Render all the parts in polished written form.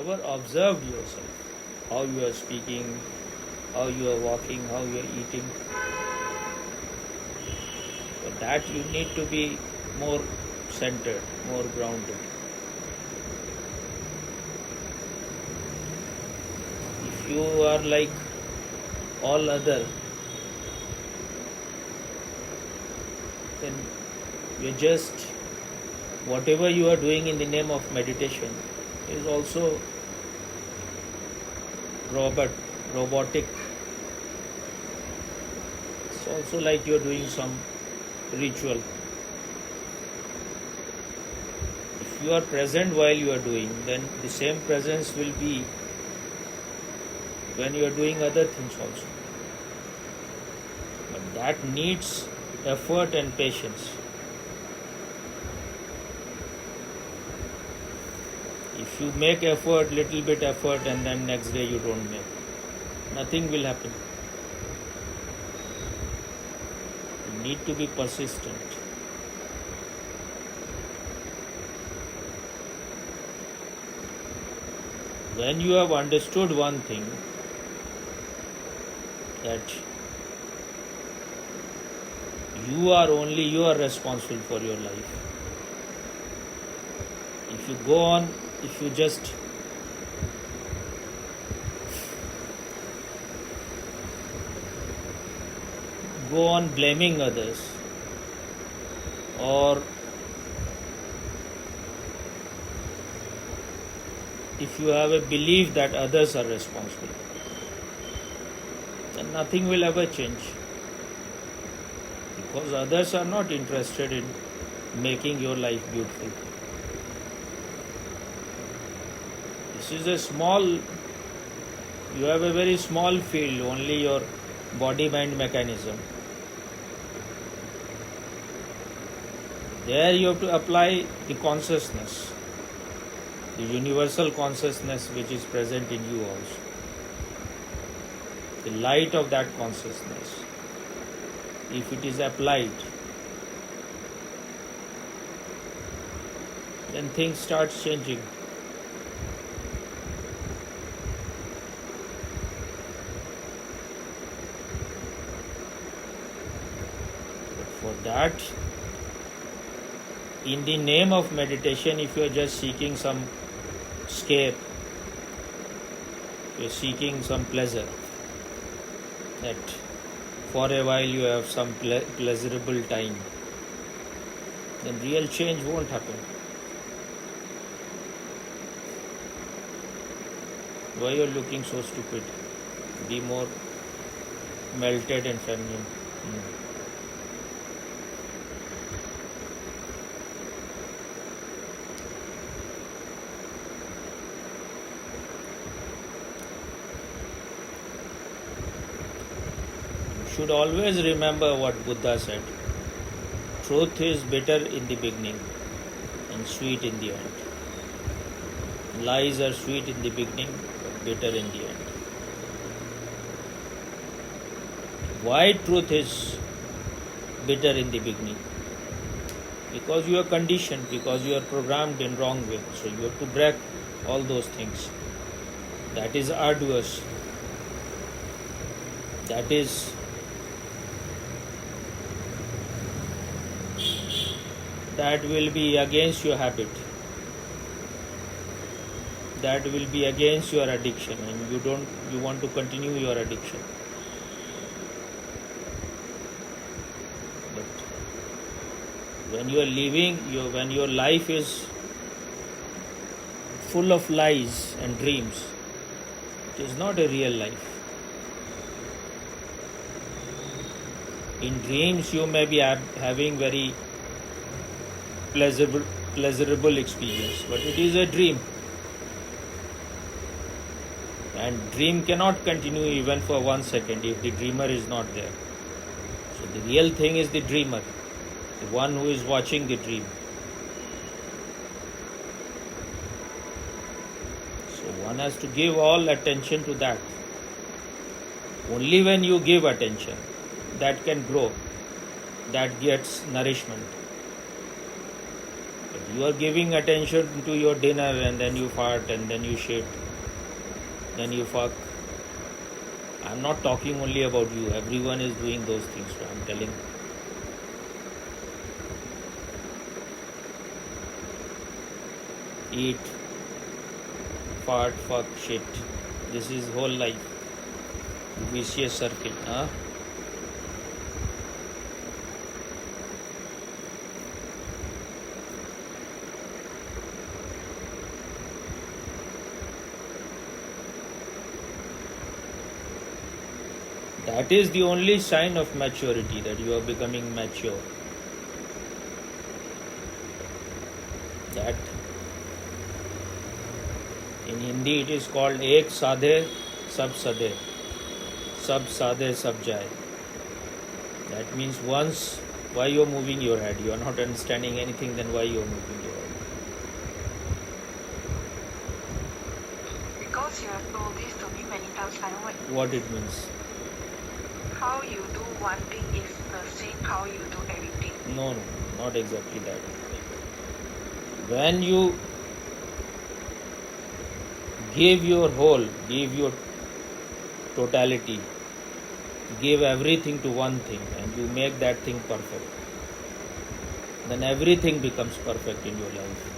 never observed yourself, how you are speaking, how you are walking, how you are eating. For that you need to be more centered, more grounded. If you are like all other, then you're just, whatever you are doing in the name of meditation is also robotic. It's also like you're doing some ritual. If you are present while you are doing, then the same presence will be when you are doing other things also. But that needs effort and patience. If you make effort, little bit effort, and then next day you don't make, nothing will happen. You need to be persistent. When you have understood one thing, that you are responsible for your life. If you go on, if you just go on blaming others, or if you have a belief that others are responsible, then nothing will ever change. Because others are not interested in making your life beautiful. This is a small, you have a very small field, only your body-mind mechanism. There you have to apply the consciousness, the universal consciousness which is present in you also. The light of that consciousness, if it is applied, then things start changing. But for that, in the name of meditation, if you are just seeking some escape, you are seeking some pleasure, that for a while you have some pleasurable time, then real change won't happen. Why you are looking so stupid? Be more melted and feminine. Should always remember what Buddha said. Truth is bitter in the beginning and sweet in the end. Lies are sweet in the beginning but bitter in the end. Why truth is bitter in the beginning? Because you are conditioned, because you are programmed in wrong way. So you have to break all those things. That is arduous. That will be against your habit. That will be against your addiction, and you want to continue your addiction. But when you are living, when your life is full of lies and dreams, it is not a real life. In dreams, you may be having very pleasurable experience, but it is a dream. And dream cannot continue even for 1 second if the dreamer is not there. So the real thing is the dreamer, the one who is watching the dream. So one has to give all attention to that. Only when you give attention, that can grow, that gets nourishment. But You are giving attention to your dinner and then you fart and then you shit, then you fuck. I'm not talking only about you. Everyone is doing those things. So I'm telling you. Eat, fart, fuck, shit. This is whole life. Vicious circle. Huh? That is the only sign of maturity, that you are becoming mature. That in Hindi it is called Ek Sadhe Sab Sadhe. Sab Sadhe Sab Jai. That means once, why you are moving your head? You are not understanding anything, then why you are moving your head? Because you have told this to me many times, I know What it means? how you do one thing is the same how you do everything. No, not exactly that. When you give your whole, give your totality, give everything to one thing and you make that thing perfect, then everything becomes perfect in your life.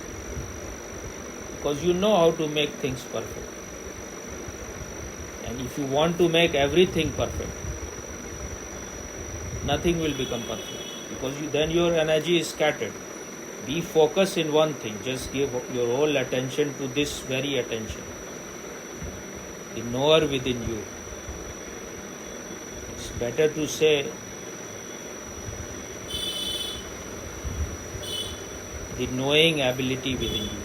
Because you know how to make things perfect. And if you want to make everything perfect, nothing will become perfect. Because then your energy is scattered. Be focused in one thing. Just give your whole attention to this very attention. The knower within you. It's better to say the knowing ability within you.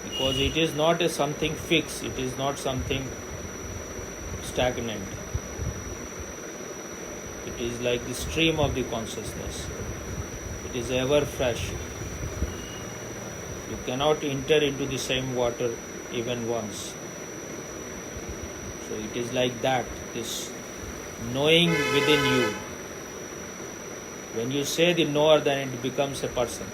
Because it is not a something fixed, it is not something stagnant. It is like the stream of the consciousness. It is ever fresh. You cannot enter into the same water even once. So it is like that, this knowing within you. When you say the knower, then it becomes a person.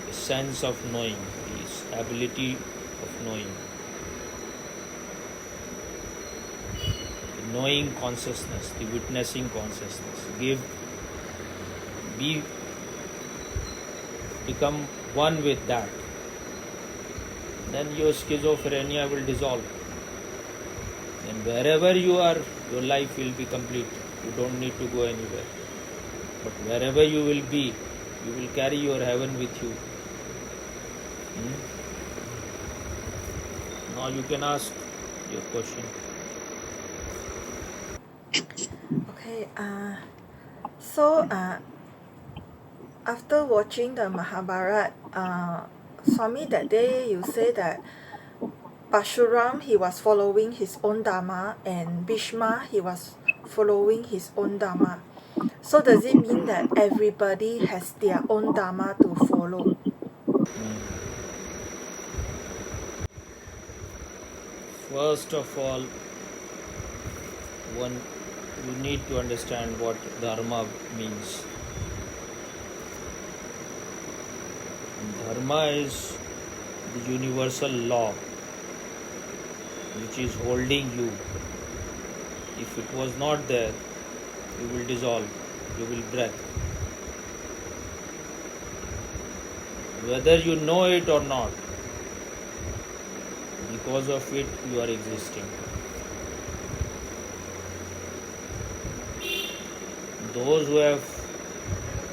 The sense of knowing, the ability of knowing. The knowing consciousness, the witnessing consciousness. Become one with that. Then your schizophrenia will dissolve. And wherever you are, your life will be complete. You don't need to go anywhere. But wherever you will be, you will carry your heaven with you. Now you can ask your question. Okay, so after watching the Mahabharata, Swami, that day you say that Parshuram, he was following his own dharma, and Bhishma, he was following his own dharma. So does it mean that everybody has their own dharma to follow? First of all, you need to understand what dharma means. Dharma is the universal law which is holding you. If it was not there, you will dissolve, you will break. Whether you know it or not, because of it you are existing. Those who have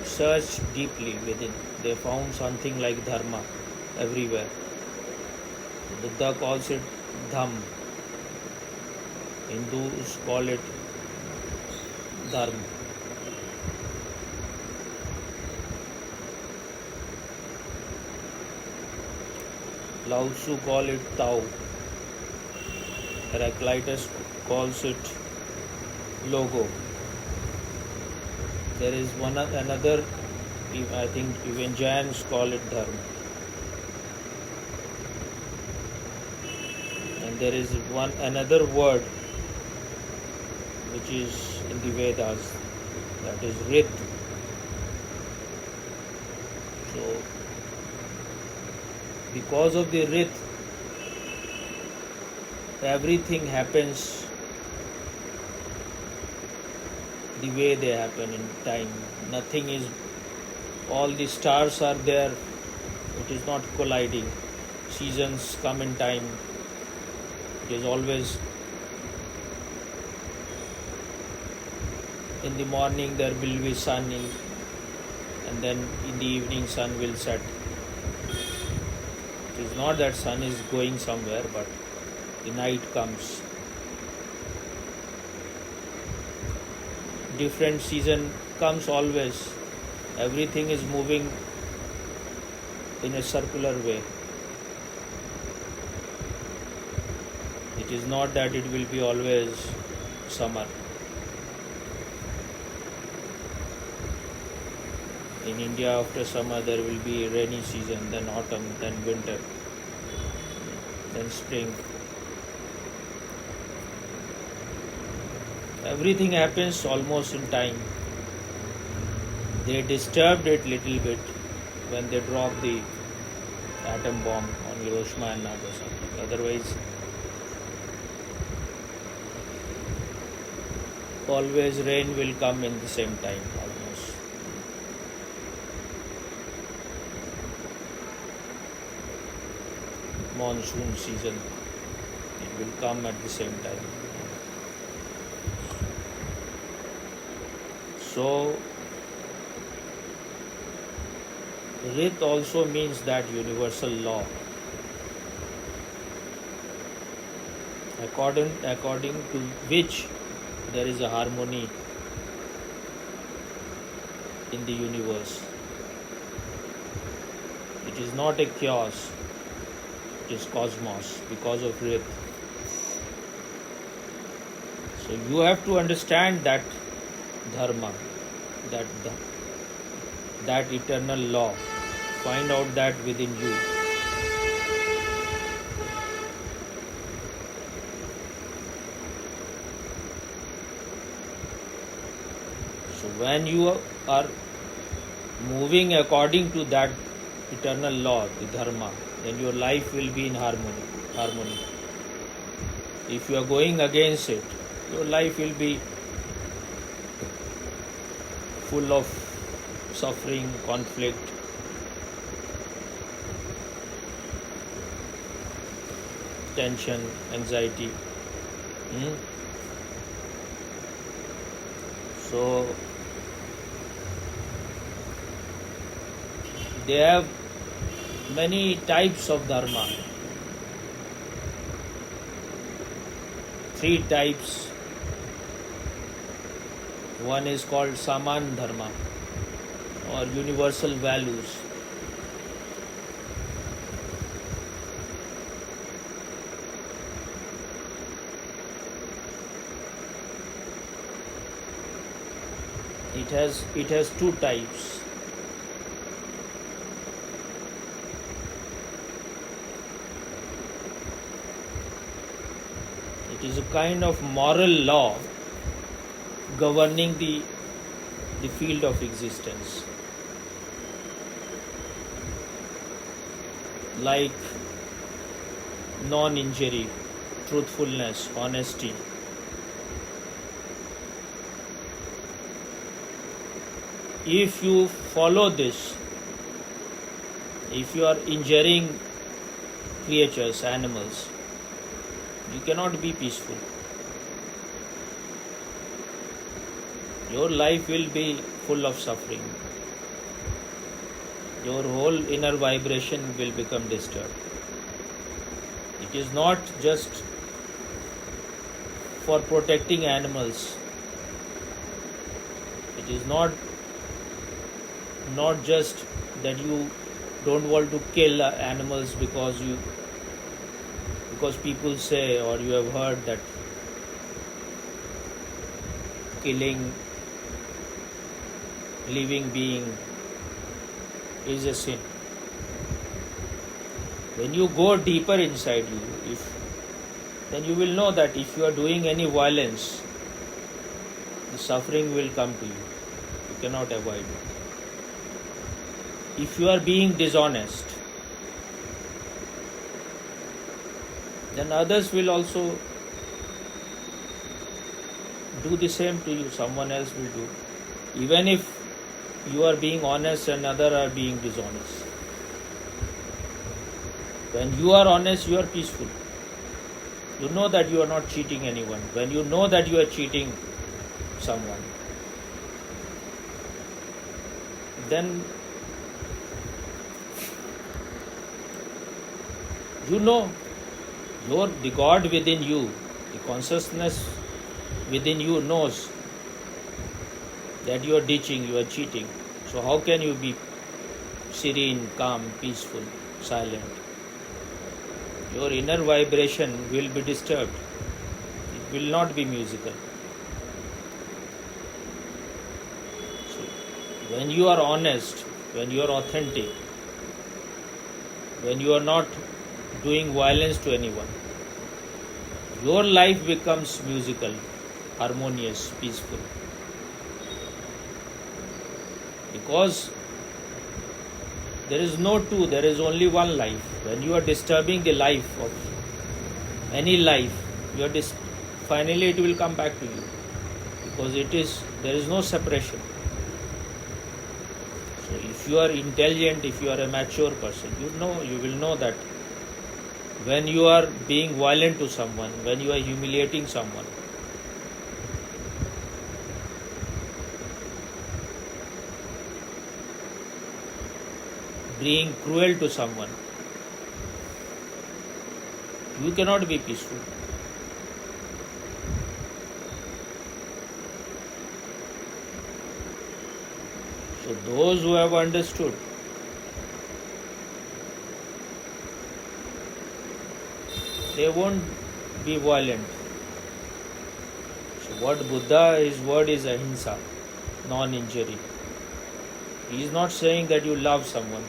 searched deeply within, they found something like dharma everywhere. Buddha calls it dham. Hindus call it dharma. Lao Tzu call it Tao. Heraclitus calls it Logo. There is another, I think even Jains call it Dharma. And And there is one another word which is in the Vedas, that is Rit. So because of the Rit, everything happens the way they happen in time. Nothing is, all the stars are there, it is not colliding. Seasons come in time, it is always in the morning there will be sun in, and then in the evening sun will set. It is not that sun is going somewhere, but the night comes. Different season comes always. Everything is moving in a circular way. It is not that it will be always summer. In India, after summer there will be rainy season, then autumn, then winter, then spring. Everything happens almost in time. They disturbed it little bit when they dropped the atom bomb on Hiroshima and Nagasaki. Otherwise, always rain will come in the same time almost. Monsoon season, it will come at the same time. So Rit also means that universal law. According to which there is a harmony in the universe. It is not a chaos, it is cosmos because of Rit. So you have to understand that dharma, that eternal law. Find out that within you. So when you are moving according to that eternal law, the dharma, then your life will be in harmony. If you are going against it, your life will be full of suffering, conflict, tension, anxiety. So they have many types of dharma. 3 types. One is called Saman Dharma, or universal values. It has 2 types. It is a kind of moral law governing the field of existence. Like non-injury, truthfulness, honesty. If you follow this, if you are injuring creatures, animals, you cannot be peaceful. Your life will be full of suffering. Your whole inner vibration will become disturbed. It is not just for protecting animals. It is not just that you don't want to kill animals because people say, or you have heard that killing living being is a sin. When you go deeper inside you, then you will know that if you are doing any violence, the suffering will come to you. You cannot avoid it. If you are being dishonest, then others will also do the same to you. Someone else will do. Even if you are being honest and others are being dishonest. When you are honest, you are peaceful. You know that you are not cheating anyone. When you know that you are cheating someone, then you know the God within you, the consciousness within you knows that you are ditching, you are cheating. So how can you be serene, calm, peaceful, silent? Your inner vibration will be disturbed. It will not be musical. So when you are honest, when you are authentic, when you are not doing violence to anyone, your life becomes musical, harmonious, peaceful. Because there is no two, there is only one life. When you are disturbing the life of any life, finally it will come back to you. Because there is no separation. So if you are intelligent, if you are a mature person, you will know that when you are being violent to someone, when you are humiliating someone, being cruel to someone, you cannot be peaceful. So those who have understood, they won't be violent. So what Buddha, his word is ahimsa, non-injury. He is not saying that you love someone.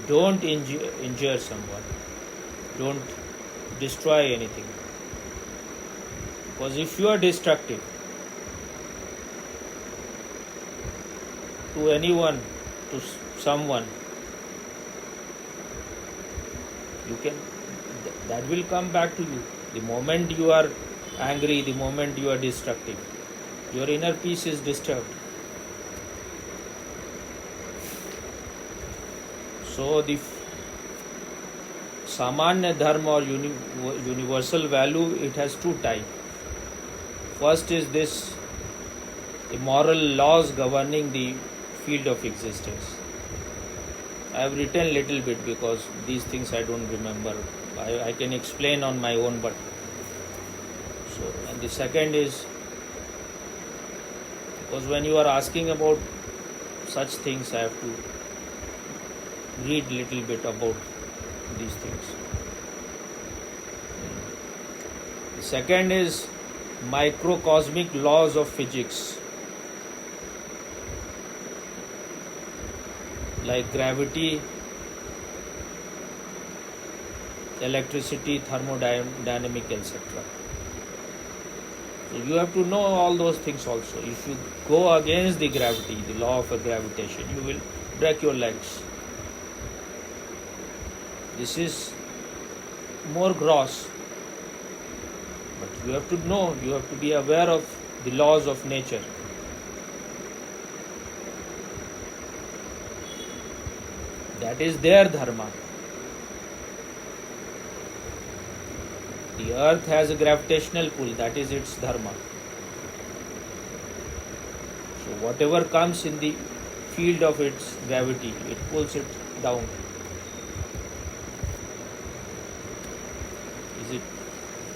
Don't injure someone. Don't destroy anything. Because if you are destructive to anyone, to someone, that will come back to you. The moment you are angry, the moment you are destructive, your inner peace is disturbed. So the Samanya Dharma or universal value, it has two types. First is the moral laws governing the field of existence. I have written little bit because these things I don't remember. I can explain on my own, but and the second is, because when you are asking about such things, I have to read little bit about these things. The second is microcosmic laws of physics, like gravity, electricity, thermodynamic, etc. So you have to know all those things also. If you go against the gravity, the law of gravitation, you will break your legs. This is more gross. But you have to know, you have to be aware of the laws of nature. That is their dharma. The earth has a gravitational pull, that is its dharma. So whatever comes in the field of its gravity, it pulls it down.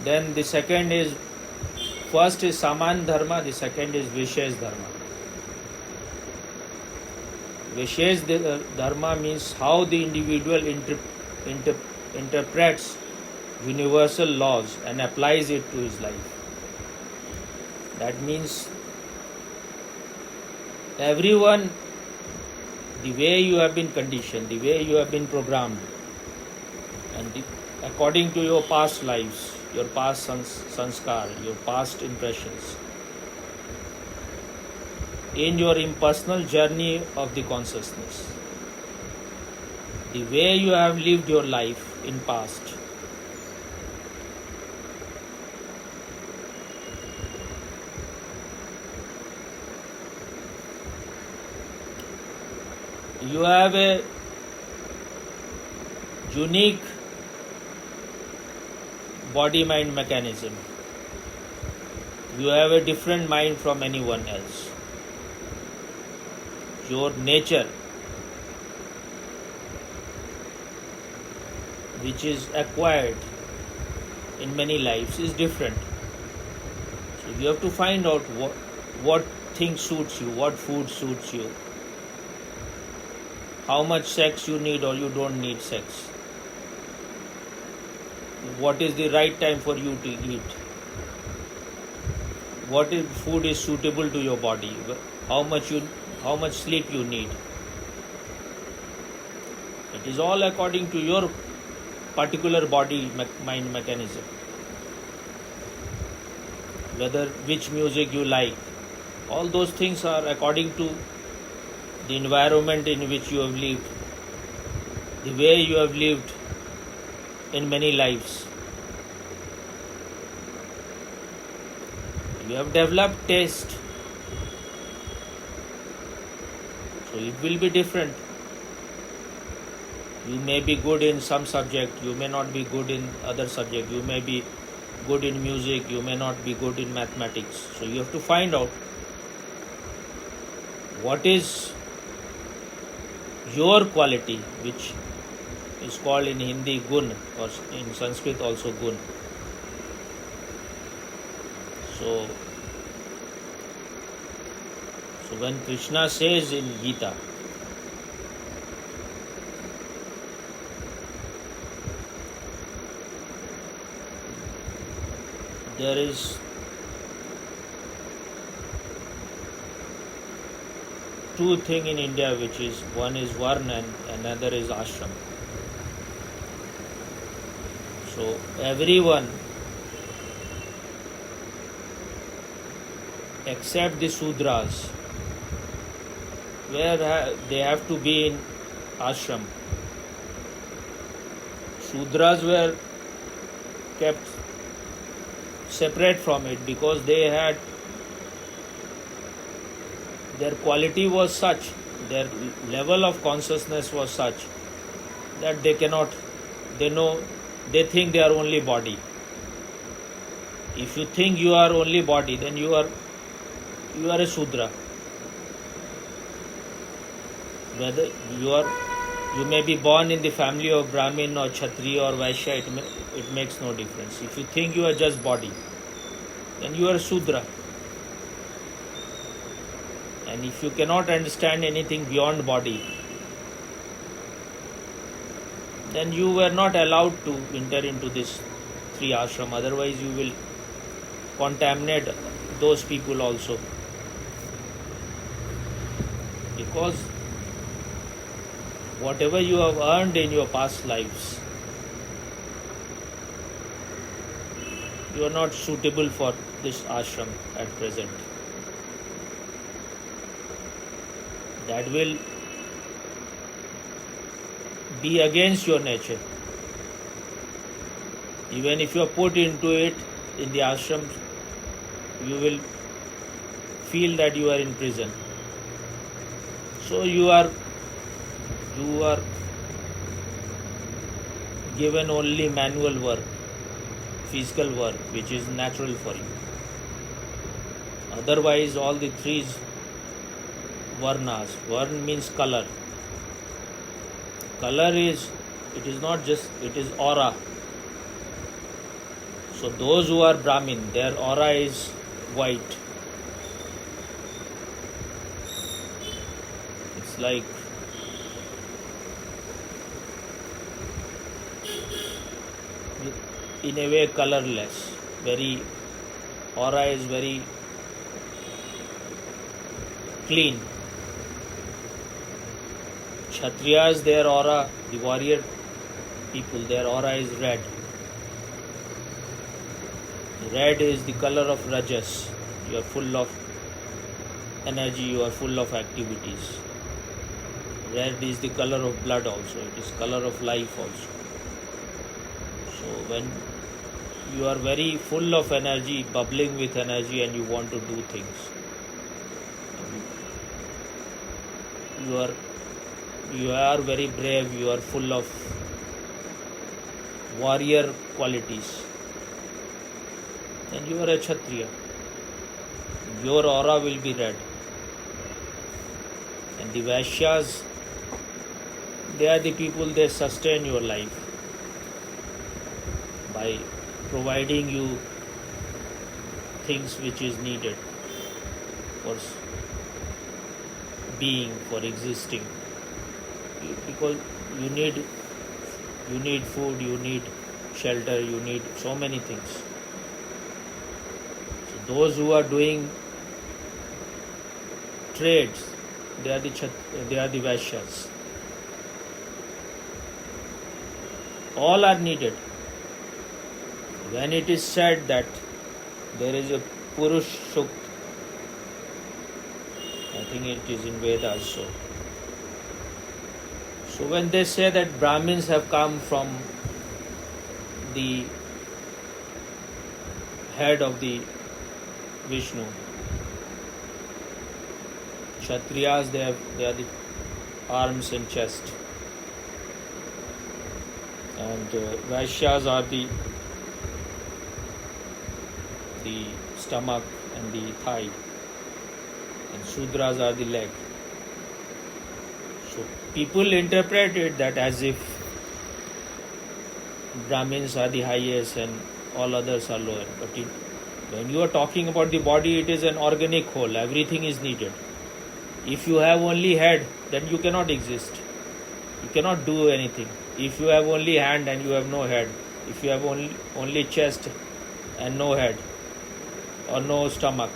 Then the second is, first is Saman Dharma, the second is Vishesh Dharma. Vishesh Dharma means how the individual interprets universal laws and applies it to his life. That means everyone the way you have been conditioned, the way you have been programmed, and according to your past lives, your past sanskar, your past impressions, in your impersonal journey of the consciousness, the way you have lived your life in past, you have a unique body-mind mechanism. You have a different mind from anyone else. Your nature, which is acquired in many lives, is different. So you have to find out what thing suits you, what food suits you, how much sex you need or you don't need sex, what is the right time for you to eat, what food is suitable to your body, how much sleep you need. It is all according to your particular body mind mechanism. Whether which music you like, all those things are according to the environment in which you have lived, the way you have lived in many lives. You have developed taste, so it will be different. You may be good in some subject, you may not be good in other subject. You may be good in music, you may not be good in mathematics. So you have to find out what is your quality, which is called in Hindi gun, or in Sanskrit also gun. So when Krishna says in Gita, there is two things in India, which is one is Varna and another is ashram. So everyone except the Sudras, where they have to be in ashram. Sudras were kept separate from it because their quality was such, their level of consciousness was such that they think they are only body. If you think you are only body, then you are a Sudra. Whether you may be born in the family of Brahmin or Kshatriya or Vaishya, it makes no difference. If you think you are just body, then you are Sudra. And if you cannot understand anything beyond body, then you were not allowed to enter into this three ashram. Otherwise you will contaminate those people also. Because whatever you have earned in your past lives, you are not suitable for this ashram at present. That will be against your nature. Even if you are put into it in the ashram, you will feel that you are in prison. So you are given only manual work, physical work, which is natural for you. Otherwise, all the three varnas. Varna means color. Color is aura. So those who are Brahmin, their aura is white. It's like in a way colorless. Aura is very clean. Kshatriyas, their aura, the warrior people, their aura is red. Red is the color of Rajas. You are full of energy, you are full of activities. Red is the color of blood also, it is color of life also. So when you are very full of energy, bubbling with energy, and you want to do things, you are very brave, you are full of warrior qualities, then you are a Kshatriya. Your aura will be red. And the Vaishyas, they are the people, they sustain your life by providing you things which is needed for being, for existing. Because you need food, you need shelter, you need so many things. So those who are doing trades, they are the Vaishyas. All are needed. When it is said that there is a Purush Sukta, I think it is in Vedas. So when they say that Brahmins have come from the head of the Vishnu, Kshatriyas, they are the arms and chest, and Vaishyas are the stomach and the thigh, and Sudras are the leg. So people interpret it that as if Brahmins are the highest and all others are lower. But when you are talking about the body, it is an organic whole. Everything is needed. If you have only head, then you cannot exist. You cannot do anything. If you have only hand and you have no head, if you have only chest and no head or no stomach,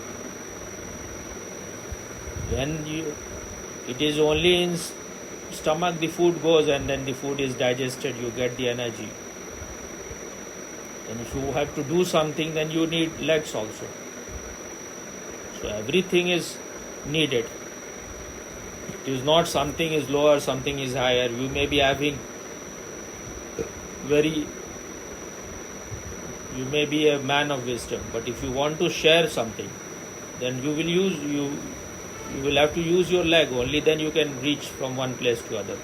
it is only in stomach the food goes, and then the food is digested, you get the energy. And if you have to do something, then you need legs also. So everything is needed. It is not something is lower, something is higher. You may be having you may be a man of wisdom, but if you want to share something, then you will have to use your leg. Only then you can reach from one place to other.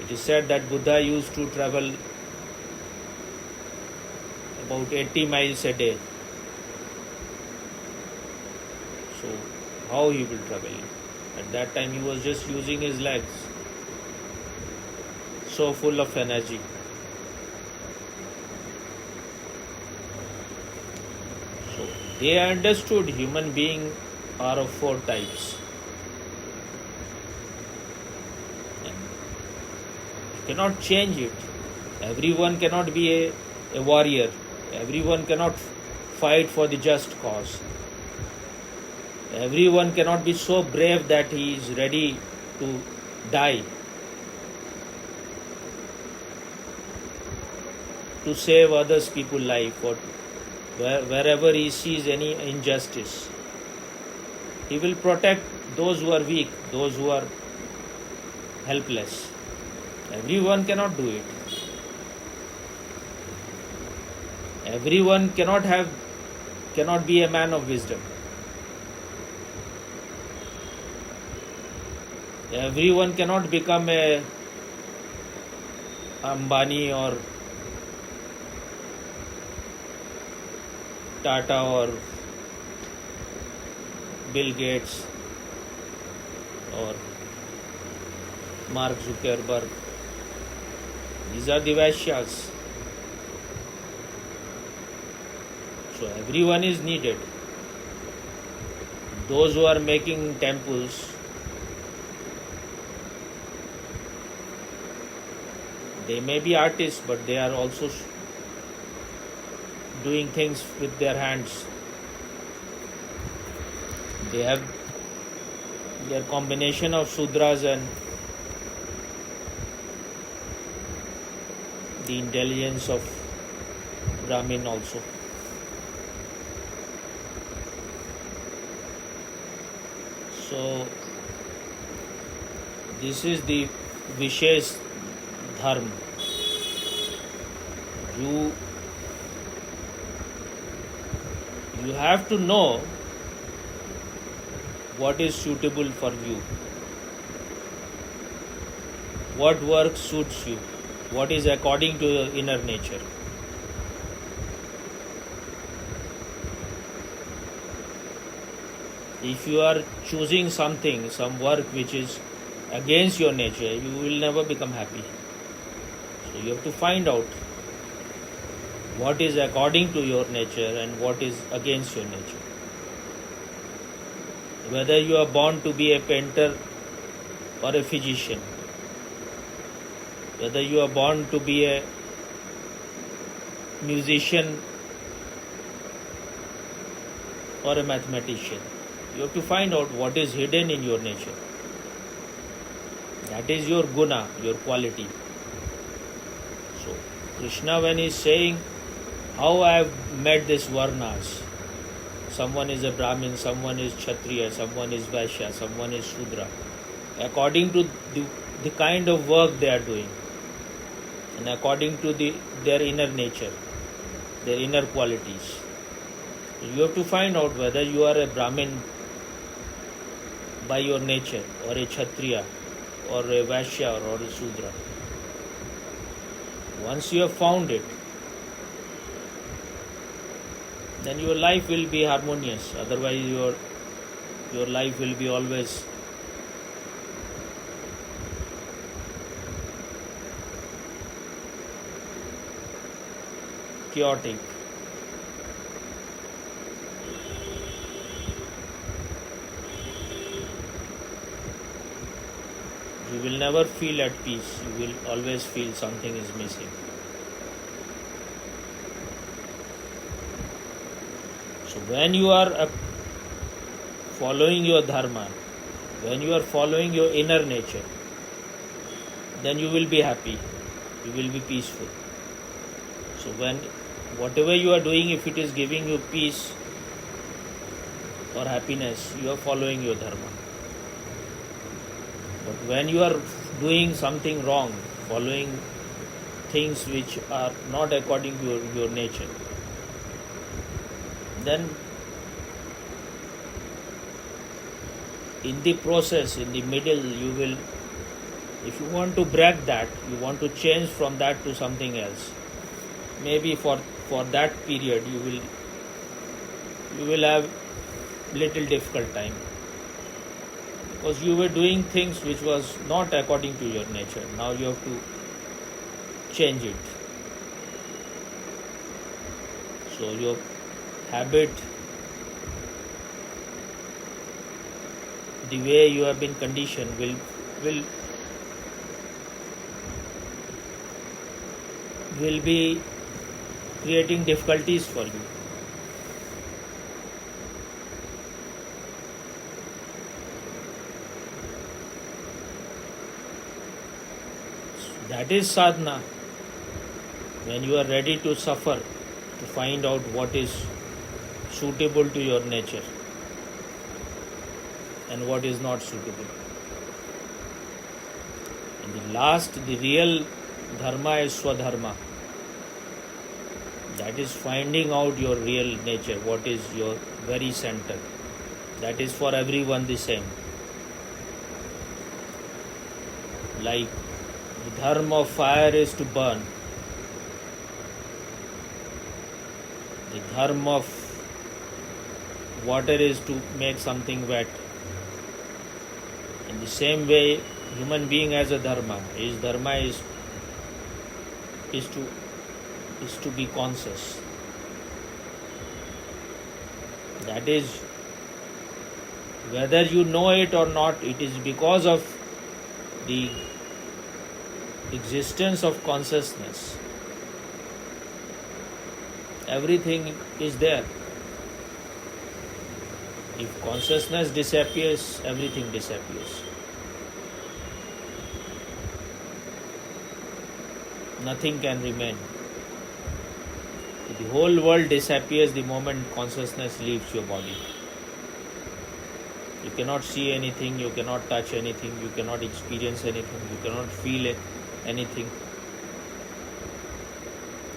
It is said that Buddha used to travel about 80 miles a day. So how he will travel? At that time he was just using his legs. So full of energy. So they understood human beings are of 4 types. And you cannot change it. Everyone cannot be a warrior. Everyone cannot fight for the just cause. Everyone cannot be so brave that he is ready to die to save others people's life, or wherever he sees any injustice. He will protect those who are weak, those who are helpless. Everyone cannot do it. Everyone cannot be a man of wisdom. Everyone cannot become a Ambani or Tata or Bill Gates or Mark Zuckerberg. These are the Vaishyas. So everyone is needed. Those who are making temples, they may be artists, but they are also doing things with their hands. They have their combination of Sudras and the intelligence of Brahmin also. So this is the Vishesh Dharma. You have to know what is suitable for you, what work suits you, what is according to your inner nature. If you are choosing something, some work which is against your nature, you will never become happy. So you have to find out what is according to your nature and what is against your nature. Whether you are born to be a painter or a physician, whether you are born to be a musician or a mathematician, you have to find out what is hidden in your nature. That is your guna, your quality. So Krishna, when he is saying how I have met this varnas, someone is a Brahmin, someone is Kshatriya, someone is Vaishya, someone is Shudra, according to the kind of work they are doing and according to their inner nature, their inner qualities. You have to find out whether you are a Brahmin by your nature, or a Kshatriya, or a Vaishya, or a Shudra. Once you have found it, then your life will be harmonious. Otherwise, your life will be always chaotic. You will never feel at peace. You will always feel something is missing. So when you are following your dharma, when you are following your inner nature, then you will be happy. You will be peaceful. So when whatever you are doing, if it is giving you peace or happiness, you are following your dharma. But when you are doing something wrong, following things which are not according to your nature, then in the process, in the middle, you will, if you want to break that, you want to change from that to something else, maybe for that period you will have little difficult time, because you were doing things which was not according to your nature. Now you have to change it. So your habit, the way you have been conditioned, will be creating difficulties for you. That is sadhana. When you are ready to suffer, to find out what is suitable to your nature and what is not suitable. And the last, the real dharma is swadharma. That is finding out your real nature, what is your very center. That is for everyone the same. Like the dharma of fire is to burn. The dharma of water is to make something wet. In the same way, human being has a dharma. His dharma is to be conscious. That is, whether you know it or not, it is because of the existence of consciousness. Everything is there. If consciousness disappears, everything disappears. nothing can remain. The whole world disappears the moment consciousness leaves your body. You cannot see anything, you cannot touch anything, you cannot experience anything, you cannot feel anything.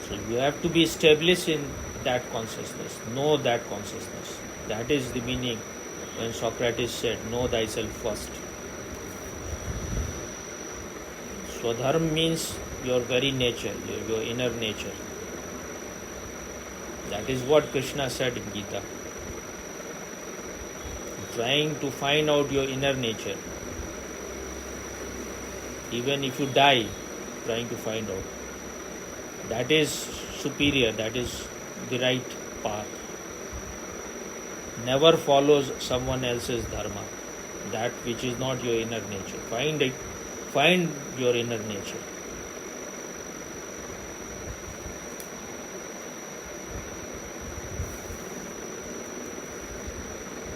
So you have to be established in that consciousness, know that consciousness. That is the meaning when Socrates said, know thyself first. Swadharma means your very nature, your inner nature. That is what Krishna said in Gita. Trying to find out your inner nature. Even if you die, trying to find out. That is superior, that is the right path. Never follows someone else's dharma, that which is not your inner nature. Find it, find your inner nature.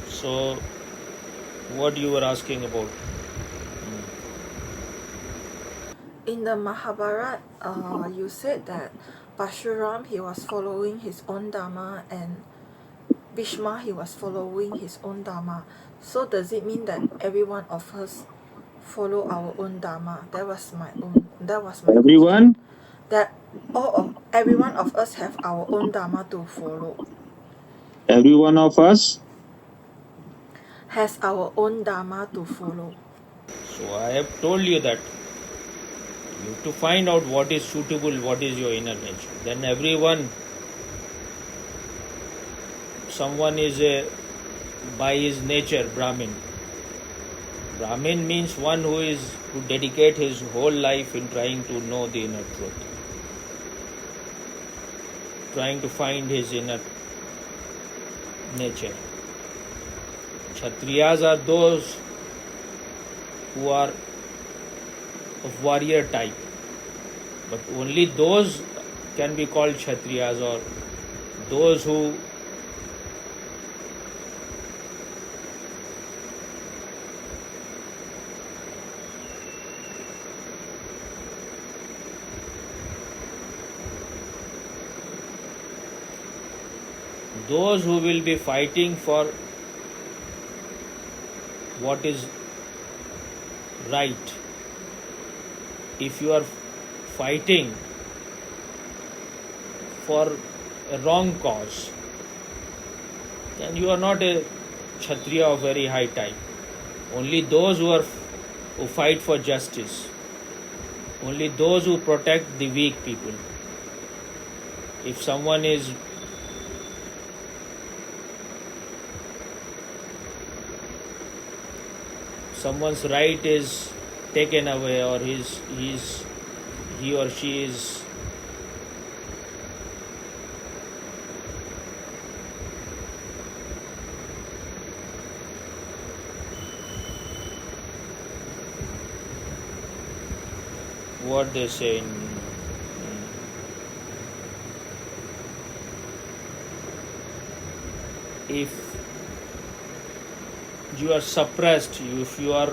So, what you were asking about? In the Mahabharata, you said that Parshuram, he was following his own dharma, and Bhishma, he was following his own dharma. So does it mean that every one of us follow our own dharma? That was my Everyone? question. That every one of us have our own dharma to follow. Every one of us? Has our own dharma to follow. So I have told you that you have to find out what is suitable, what is your inner nature. Then everyone, someone is by his nature Brahmin. Brahmin means one who dedicate his whole life in trying to know the inner truth, trying to find his inner nature. Kshatriyas are those who are of warrior type, but only those can be called Kshatriyas, or those who will be fighting for what is right. If you are fighting for a wrong cause, then you are not a Kshatriya of very high type. Only those who fight for justice, only those who protect the weak people. If someone's right is taken away, or he or she is what they say if you are suppressed, if you are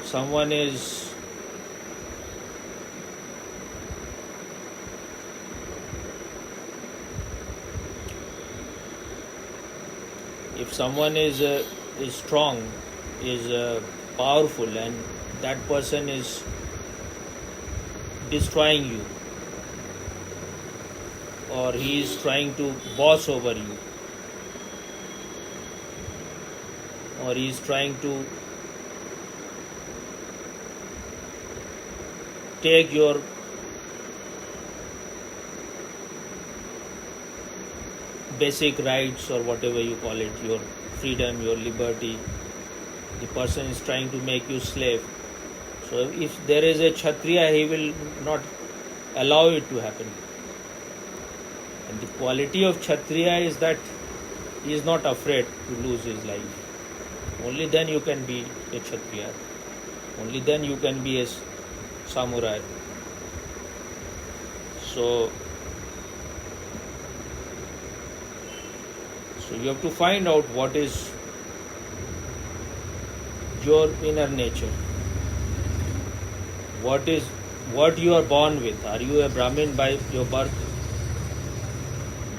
someone is strong, is powerful, and that person is destroying you, or he is trying to boss over you, or he is trying to take your basic rights, or whatever you call it, your freedom, your liberty. The person is trying to make you slave. So if there is a Kshatriya, he will not allow it to happen. And the quality of Kshatriya is that he is not afraid to lose his life. Only then you can be a Kshatriya. Only then you can be a samurai. So you have to find out what is your inner nature, what is what you are born with. Are you a Brahmin by your birth?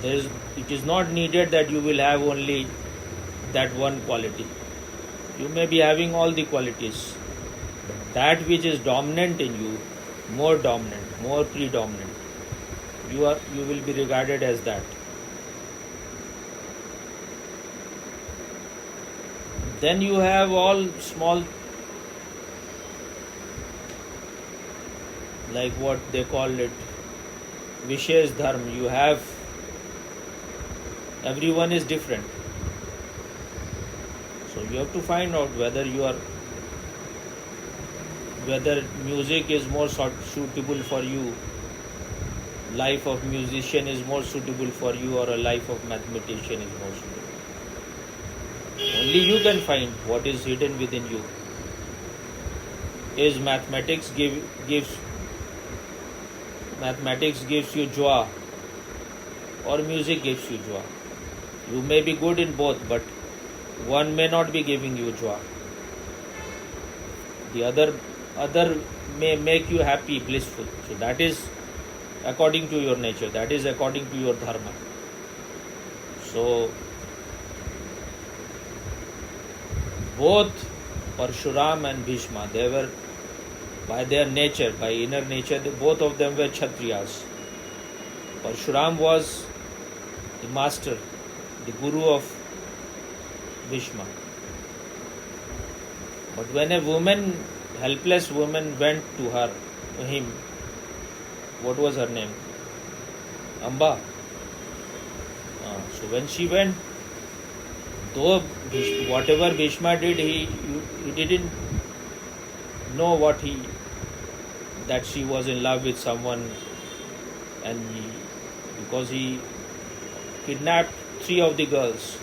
It is not needed that you will have only that one quality. You may be having all the qualities. But that which is dominant in you, more dominant, more predominant, you will be regarded as that. Then you have all small, like what they call it, Vishesh Dharma. You have, everyone is different. So you have to find out whether music is more suitable for you, life of musician is more suitable for you, or a life of mathematician is more suitable. Only you can find what is hidden within you. Is mathematics gives you joy, or music gives you joy? You may be good in both, but one may not be giving you joy. The other may make you happy, blissful. So that is according to your nature. That is according to your dharma. So both Parshuram and Bhishma, they were, by their nature, by inner nature, both of them were Kshatriyas. Parshuram was the master, the guru of Bhishma. But when a helpless woman went to him, what was her name? Amba. So when she went, though whatever Bhishma did, he didn't know that she was in love with someone, and because he kidnapped 3 of the girls.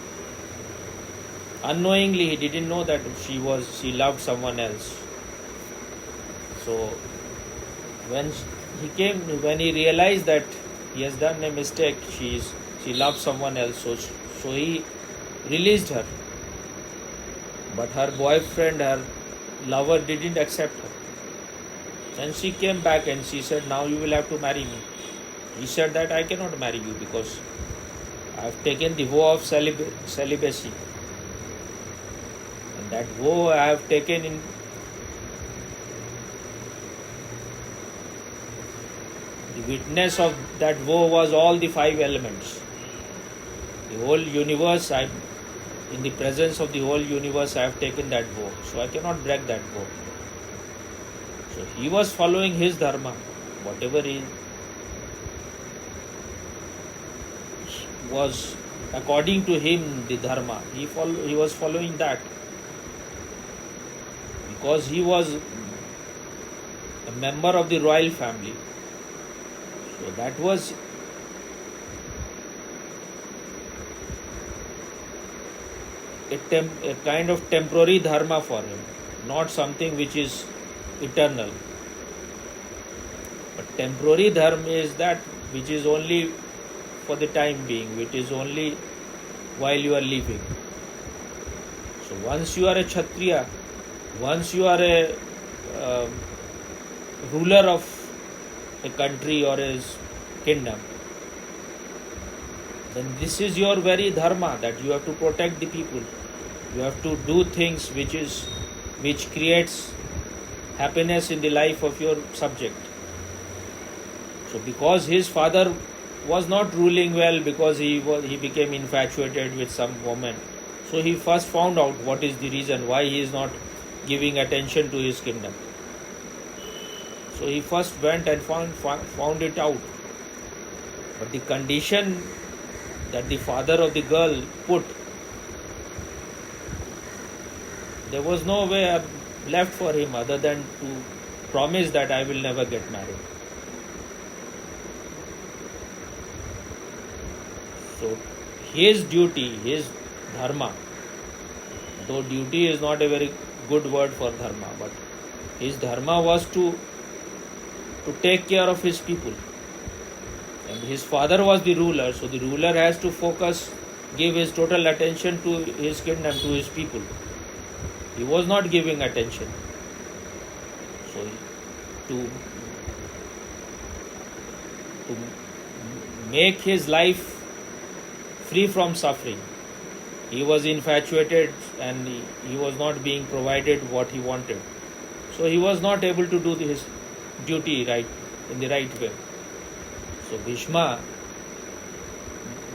Unknowingly, he didn't know that she loved someone else. So when he realized that he has done a mistake, she loved someone else, so he released her. But her boyfriend, her lover, didn't accept her. Then she came back and she said, now you will have to marry me. He said that I cannot marry you because I have taken the vow of celibacy. And that vow I have taken in the witness of that vow was all the 5 elements. The whole universe, in the presence of the whole universe, I have taken that vow. So I cannot break that vow. So he was following his dharma, whatever he was according to him, the dharma. He was following that because he was a member of the royal family. So that was a kind of temporary dharma for him, not something which is eternal. But temporary dharma is that which is only for the time being, which is only while you are living. So once you are a Kshatriya, once you are a ruler of a country or a kingdom, then this is your very dharma, that you have to protect the people. You have to do things which creates happiness in the life of your subject. So because his father was not ruling well, because he became infatuated with some woman, so he first found out what is the reason why he is not giving attention to his kingdom. So he first went and found it out. But the condition that the father of the girl put, there was no way left for him other than to promise that I will never get married. So his duty, his dharma, though duty is not a very good word for dharma, but his dharma was to take care of his people. And his father was the ruler, so the ruler has to give his total attention to his kingdom, to his people. He was not giving attention. So to to make his life free from suffering. He was infatuated and he was not being provided what he wanted. So he was not able to do his duty in the right way. So Bhishma,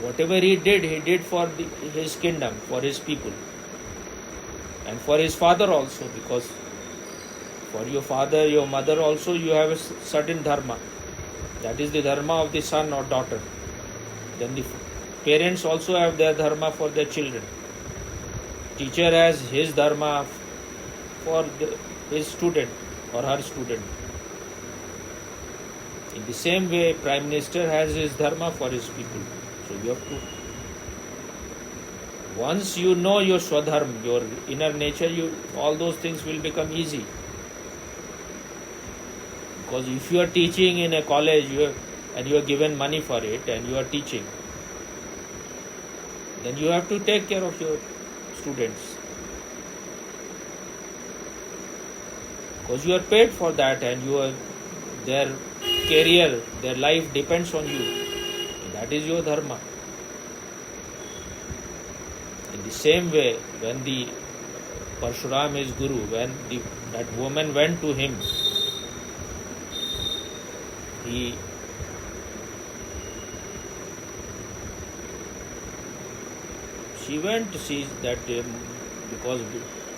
whatever he did for his kingdom, for his people, and for his father also, because for your father, your mother also, you have a certain dharma. That is the dharma of the son or daughter. Then the parents also have their dharma for their children. Teacher has his dharma for his student or her student. In the same way, Prime Minister has his dharma for his people. So you have to, once you know your swadharma, your inner nature, all those things will become easy. Because if you are teaching in a college and you are given money for it and you are teaching, then you have to take care of your students. Because you are paid for that and their career, their life depends on you. That is your dharma. In the same way, when the Parshuram is Guru, when that woman went to him, she went to see that because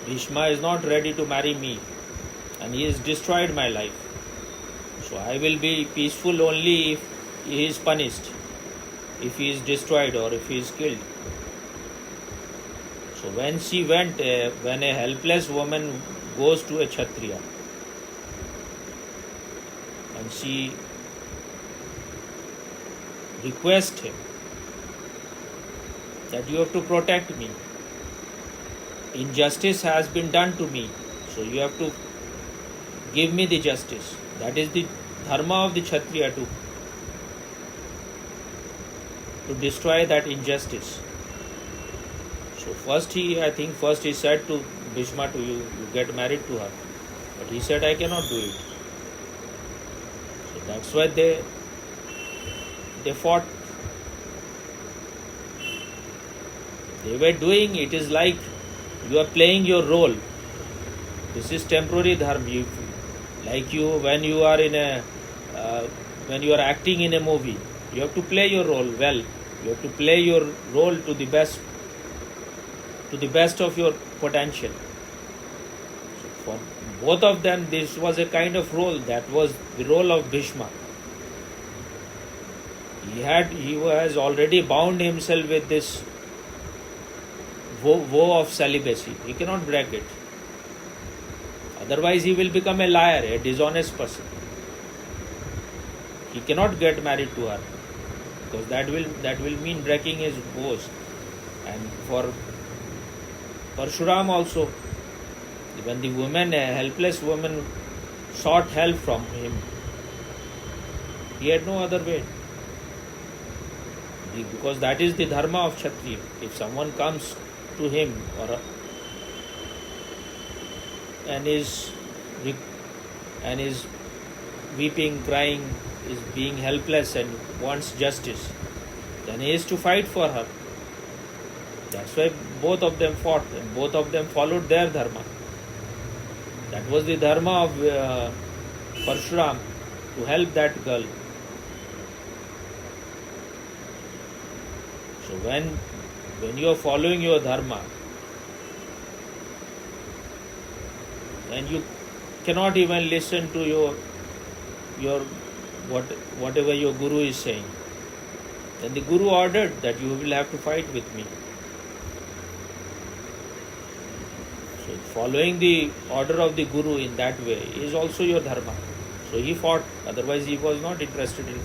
Bhishma is not ready to marry me and he has destroyed my life. So I will be peaceful only if he is punished, if he is destroyed or if he is killed. So when she went, when a helpless woman goes to a Kshatriya and she requests him that you have to protect me. Injustice has been done to me, so you have to give me the justice. That is the dharma of the Kshatriya to destroy that injustice. So first he said to Bhishma to you get married to her. But he said, I cannot do it. So that's why they fought. They were doing it is like you are playing your role. This is temporary dharma. Like when you are acting in a movie, you have to play your role well. You have to play your role to the best of your potential. So for both of them, this was a kind of role. That was the role of Bhishma. He has already bound himself with this vow of celibacy. He cannot break it. Otherwise, he will become a liar, a dishonest person. He cannot get married to her because that will mean breaking his vows. And for Parshuram also, when the woman, a helpless woman, sought help from him, he had no other way. Because that is the dharma of Kshatriya. If someone comes to him and is weeping, crying, is being helpless and wants justice, then he is to fight for her. That's why both of them fought and both of them followed their dharma. That was the dharma of Parshuram, to help that girl. So when you are following your dharma and you cannot even listen to your whatever your guru is saying, then the guru ordered that you will have to fight with me. So following the order of the guru in that way is also your dharma. So he fought, otherwise he was not interested in,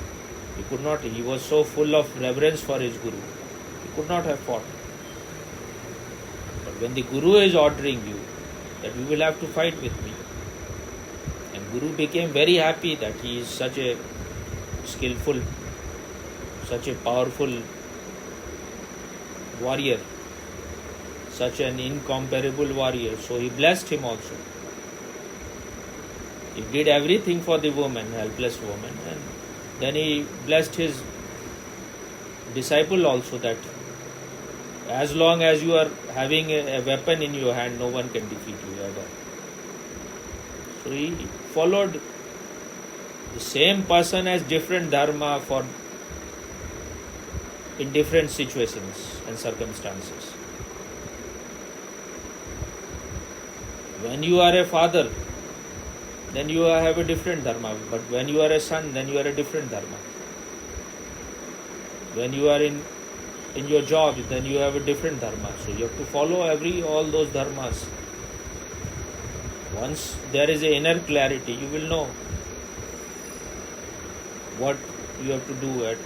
he could not, he was so full of reverence for his guru, he could not have fought. But when the guru is ordering you that you will have to fight with me, and guru became very happy that he is such a skillful, such a powerful warrior, such an incomparable warrior. So he blessed him also. He did everything for the woman, helpless woman, and Then he blessed his disciple also, that as long as you are having a weapon in your hand, no one can defeat you ever. So he followed the same person as different dharma for in different situations and circumstances. When you are a father, then you have a different dharma. But when you are a son, then you are a different dharma. When you are in your job, then you have a different dharma. So you have to follow all those dharmas. Once there is a inner clarity, you will know what you have to do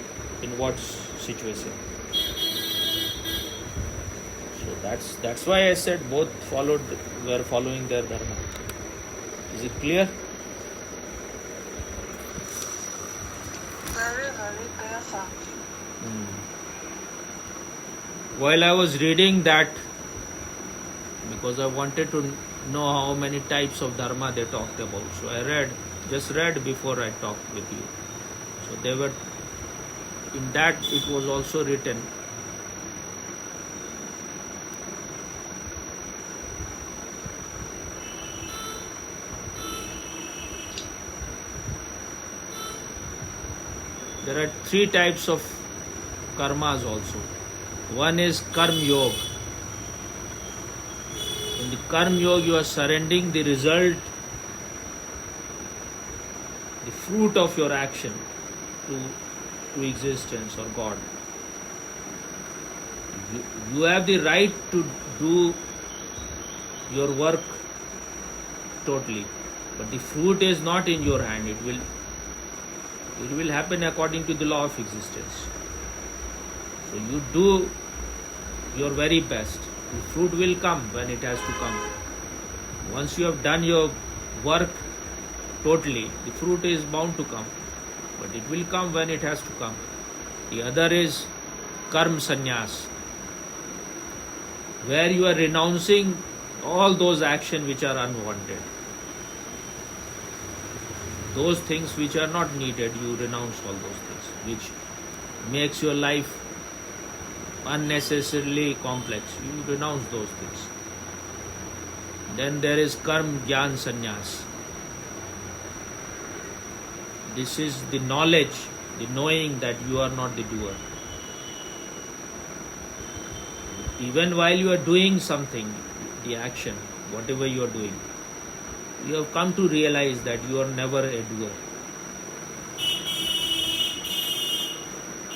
in what situation. So that's why I said both were following their dharma. Is it clear? Very, very clear, sir. While I was reading that, because I wanted to know how many types of dharma they talked about, so I just read before I talked with you. So they were, in that it was also written, there are 3 types of karmas also. One is karma yoga. In the karma yoga, you are surrendering the result, the fruit of your action to existence or God. You have the right to do your work totally, but the fruit is not in your hand. It will happen according to the law of existence. So you do your very best. The fruit will come when it has to come. Once you have done your work totally, the fruit is bound to come, but it will come when it has to come. The other is karma sannyas, where you are renouncing all those actions which are unwanted. Those things which are not needed, you renounce all those things, which makes your life unnecessarily complex. You renounce those things. Then there is karma jnana sannyas. This is the knowledge, the knowing that you are not the doer. Even while you are doing something, the action, whatever you are doing, you have come to realize that you are never a doer.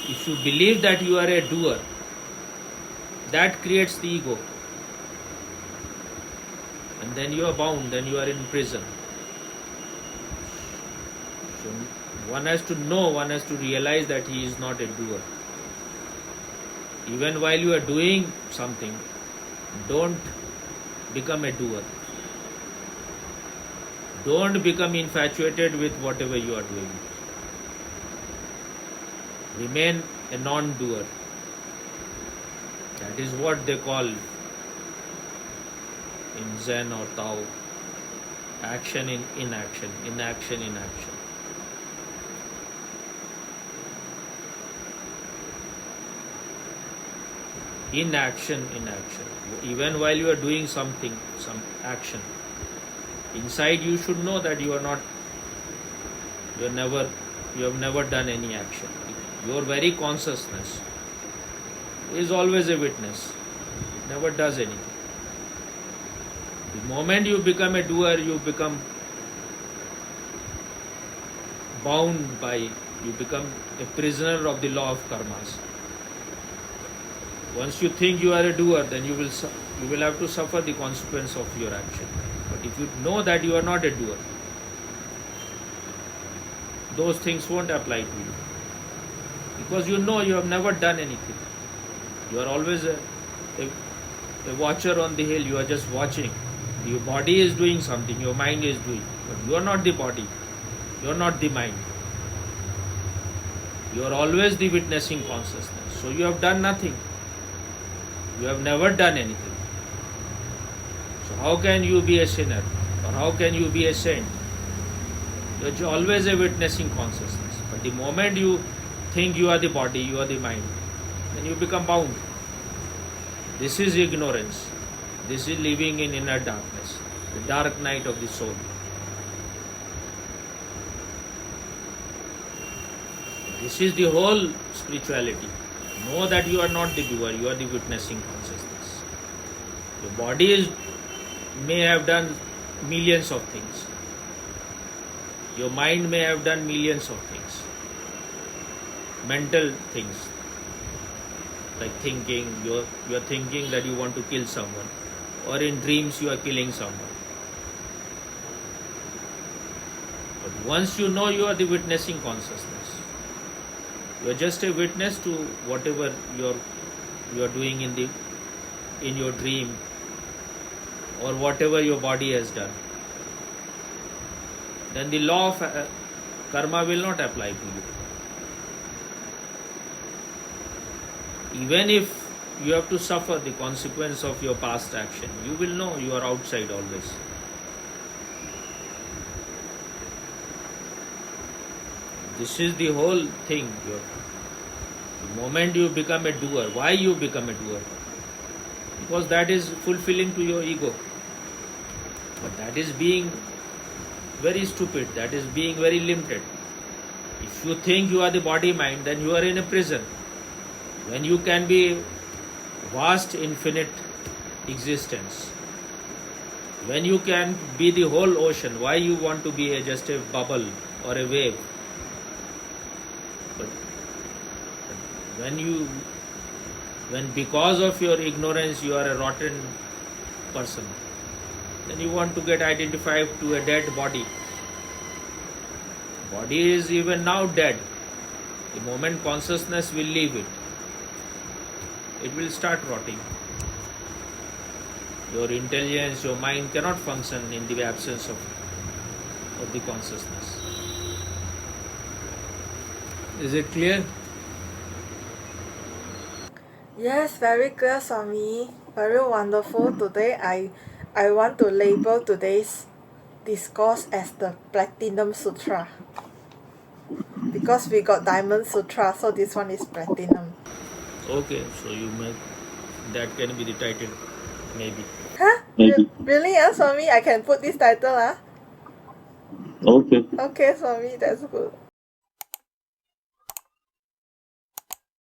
If you believe that you are a doer, that creates the ego. And then you are bound, then you are in prison. So one has to know, one has to realize that he is not a doer. Even while you are doing something, don't become a doer. Don't become infatuated with whatever you are doing. Remain a non-doer. That is what they call in Zen or Tao, action in inaction, inaction in action. Inaction in action. Even while you are doing something, some action, inside you should know that you have never done any action. Your very consciousness is always a witness. It never does anything. The moment you become a doer, you become bound by, you become a prisoner of the law of karmas. Once you think you are a doer, then you will have to suffer the consequence of your action. But if you know that you are not a doer, those things won't apply to you. Because you know you have never done anything. You are always a watcher on the hill. You are just watching. Your body is doing something, your mind is doing. But you are not the body. You are not the mind. You are always the witnessing consciousness. So you have done nothing. You have never done anything. So how can you be a sinner? Or how can you be a saint? You are always a witnessing consciousness. But But the moment you think you are the body, you are the mind, then you become bound. This is ignorance. This is living in inner darkness, the dark night of the soul. This is the whole spirituality. Know that you are not the doer, you are the witnessing consciousness. Your body may have done millions of things. Your mind may have done millions of things. Mental things. Like thinking, you are thinking that you want to kill someone. Or in dreams you are killing someone. But once you know you are the witnessing consciousness, you are just a witness to whatever you are doing in your dream or whatever your body has done. Then the law of karma will not apply to you. Even if you have to suffer the consequence of your past action, you will know you are outside always. This is the whole thing. The moment you become a doer, why you become a doer? Because that is fulfilling to your ego. But that is being very stupid, that is being very limited. If you think you are the body mind, then you are in a prison. When you can be vast, infinite existence, when you can be the whole ocean, why you want to be just a bubble or a wave? But when because of your ignorance you are a rotten person, then you want to get identified to a dead body. Body is even now dead. The moment consciousness will leave it, it will start rotting. Your intelligence, your mind cannot function in the absence of the consciousness. Is it clear? Yes, very clear, Swami. Very wonderful. Today I want to label today's discourse as the Platinum Sutra. Because we got Diamond Sutra, so this one is Platinum. Okay, so that can be the title, maybe. Huh? Maybe. Really, Swami? I can put this title, Okay. Okay, Swami, that's good.